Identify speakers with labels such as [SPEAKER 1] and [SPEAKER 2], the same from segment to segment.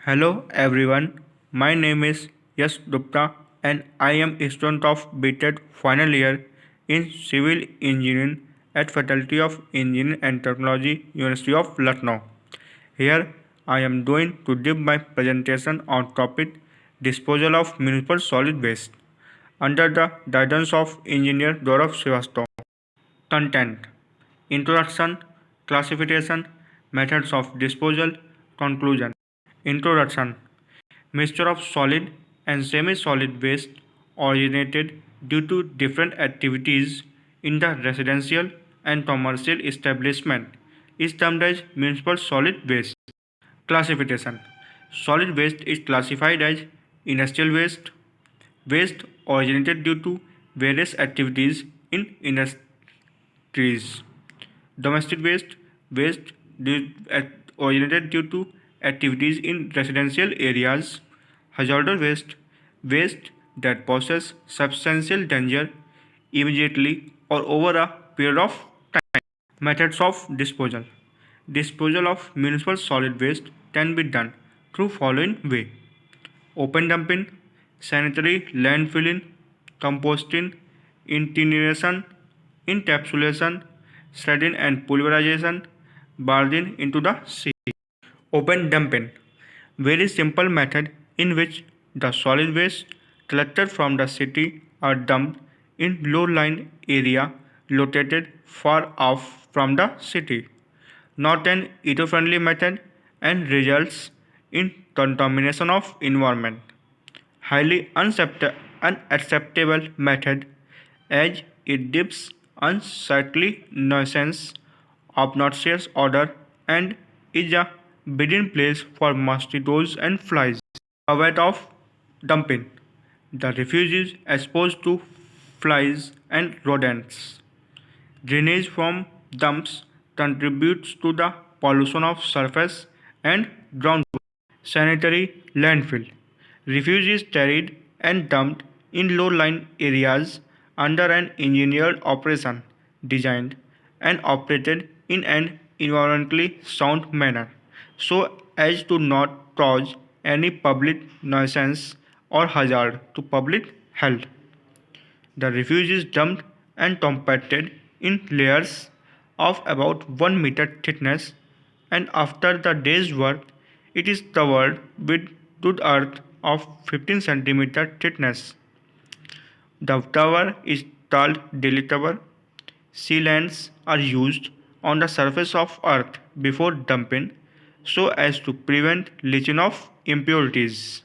[SPEAKER 1] Hello everyone, my name is Yash Gupta and I am a student of BTED final year in Civil Engineering at Faculty of Engineering and Technology, University of Lucknow. Here I am going to give my presentation on topic disposal of municipal solid waste under the guidance of Engineer Gaurav Srivastava. Content: Introduction, Classification, Methods of Disposal, Conclusion. Introduction: Mixture of solid and semi-solid waste originated due to different activities in the residential and commercial establishment is termed as municipal solid waste. Classification: Solid waste is classified as industrial waste, waste originated due to various activities in industries. Domestic waste, waste originated due to activities in residential areas. Hazardous waste, waste that poses substantial danger immediately or over a period of time. Methods of disposal: Disposal of municipal solid waste can be done through following way: open dumping, sanitary landfilling, composting, incineration, encapsulation, shredding and pulverization, barging into the sea. Open dumping: very simple method in which the solid waste collected from the city are dumped in low-lying area located far off from the city. Not an eco-friendly method and results in contamination of environment. Highly unacceptable method as it gives unsightly nuisance, obnoxious odor, and is a breeding place for mosquitoes and flies. Avoid of dumping: the refuse is exposed to flies and rodents. Drainage from dumps contributes to the pollution of surface and groundwater. Sanitary landfill: refuse is carried and dumped in low-lying areas under an engineered operation designed and operated in an environmentally sound manner so as to not cause any public nuisance or hazard to public health. The refuse is dumped and compacted in layers of about 1 meter thickness, and after the day's work, it is covered with good earth of 15 centimeter thickness. The cover is called daily cover. Sealants are used on the surface of earth before dumping so as to prevent leaching of impurities.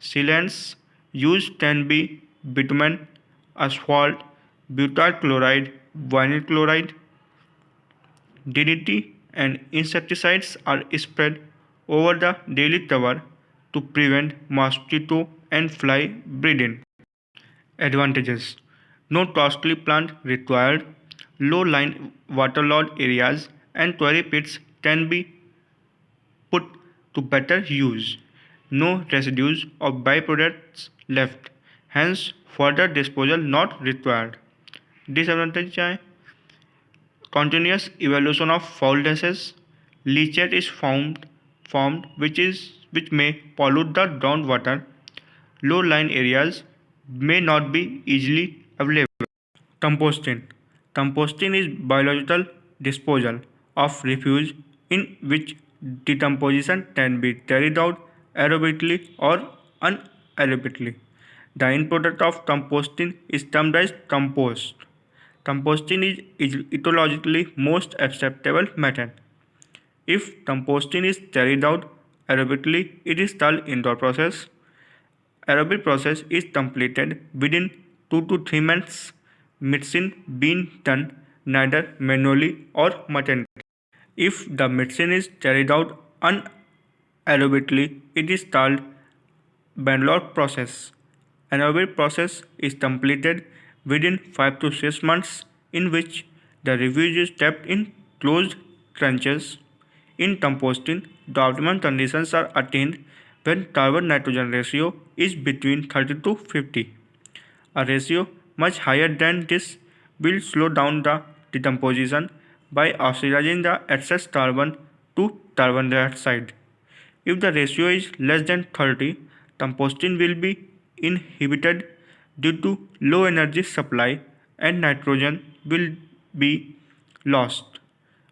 [SPEAKER 1] Sealants used can be bitumen, asphalt, butyl chloride, vinyl chloride. DDT and insecticides are spread over the daily cover to prevent mosquito and fly breeding. Advantages: no costly plant required, low-lying waterlogged areas and quarry pits can be put to better use, no residues of byproducts left, hence further disposal not required. Disadvantage है continuous evaluation of foul gases, leachate is formed which may pollute the groundwater, low-lying areas may not be easily available. Composting: Composting is biological disposal of refuse in which decomposition can be carried out aerobically or anaerobically. The end product of composting is termed as compost. Composting is ecologically most acceptable method. If composting is carried out aerobically, it is called indoor process. Aerobic process is completed within 2 to 3 months, mixing being done neither manually or mechanically. If the mixing is carried out anaerobically, it is called Bangalore process. Anaerobic process is completed within 5 to 6 months, in which the refuse is kept in closed trenches. In composting, the optimum conditions are attained when carbon nitrogen ratio is between 30 to 50. A ratio much higher than this will slow down the decomposition by oxidizing the excess carbon to carbon dioxide. If the ratio is less than 30, composting will be inhibited due to low energy supply and nitrogen will be lost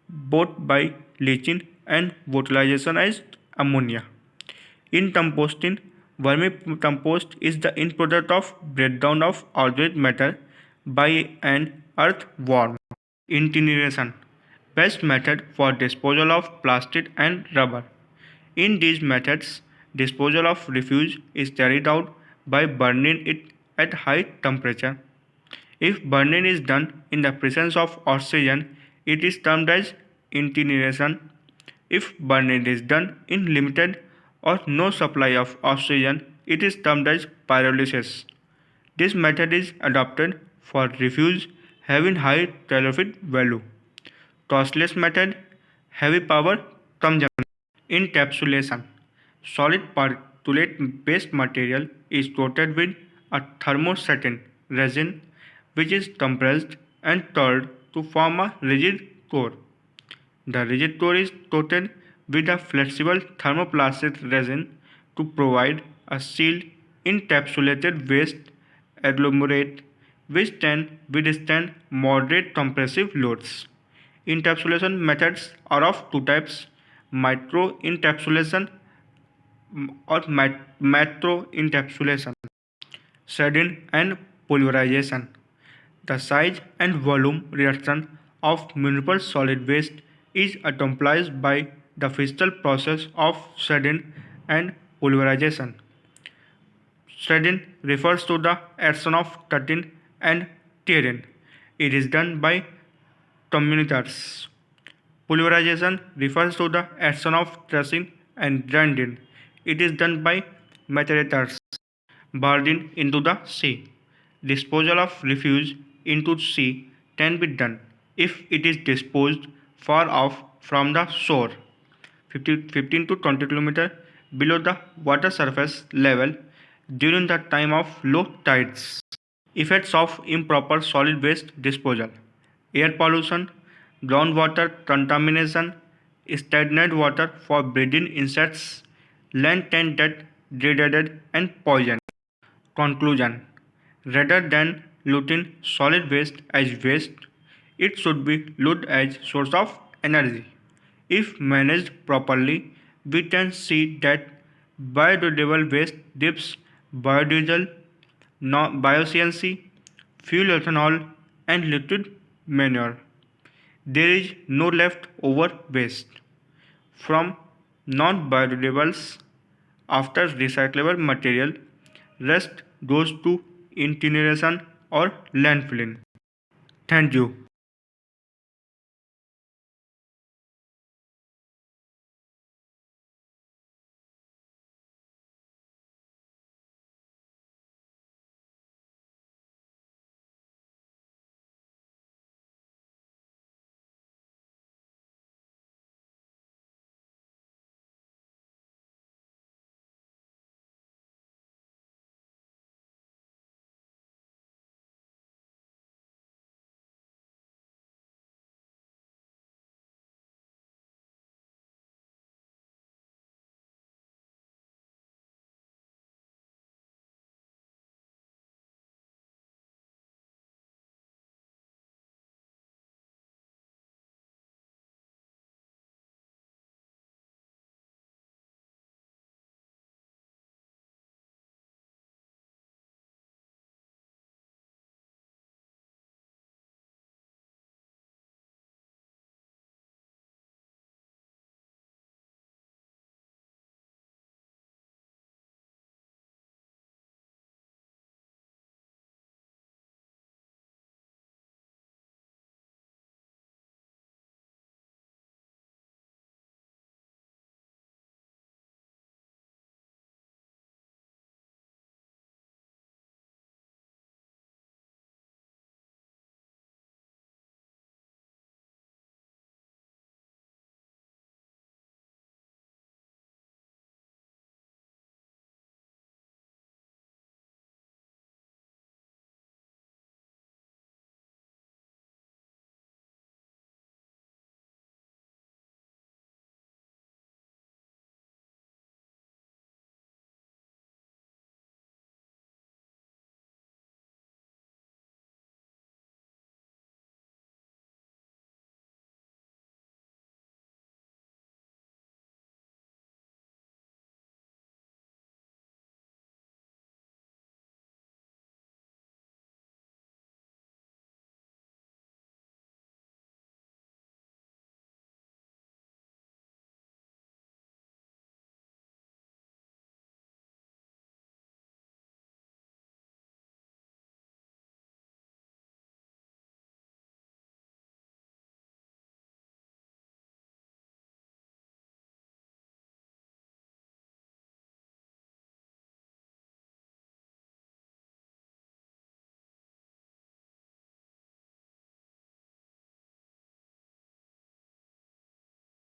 [SPEAKER 1] both by leaching and volatilization as ammonia. In composting, vermicompost is the end product of breakdown of organic matter by an earthworm. Incineration, best method for disposal of plastic and rubber. In these methods, disposal of refuse is carried out by burning it at high temperature. If burning is done in the presence of oxygen, it is termed as incineration. If burning is done in limited or no supply of oxygen, it is termed as pyrolysis. This method is adopted for refuse having high calorific value. Costless method, heavy power consumption. Encapsulation, solid particulate based material is coated with a thermoset resin which is compressed and curled to form a rigid core. The rigid core is coated with a flexible thermoplastic resin to provide a sealed encapsulated waste agglomerate which can withstand moderate compressive loads. Encapsulation methods are of two types: microencapsulation or macroencapsulation, shredding and pulverization. The size and volume reduction of municipal solid waste is accomplished by the physical process of shredding and pulverization. Shredding refers to the action of cutting and tearing. It is done by communicators. Pulverization refers to the action of crushing and grinding. It is done by macerators. Burning into the sea. Disposal of refuse into sea can be done if it is disposed far off from the shore, 15 to 20 km below the water surface level during the time of low tides. Effects of improper solid waste disposal: air pollution, groundwater contamination, stagnant water for breeding insects, land can get degraded and poisoned. Conclusion: rather than looting solid waste as waste, it should be looked as source of energy. If managed properly, we can see that biodegradable waste dips, biodiesel, bio-CNC, fuel ethanol, and liquid manure. There is no leftover waste. From non-biodegradables after recyclable material, rest goes to incineration or landfilling. Thank you.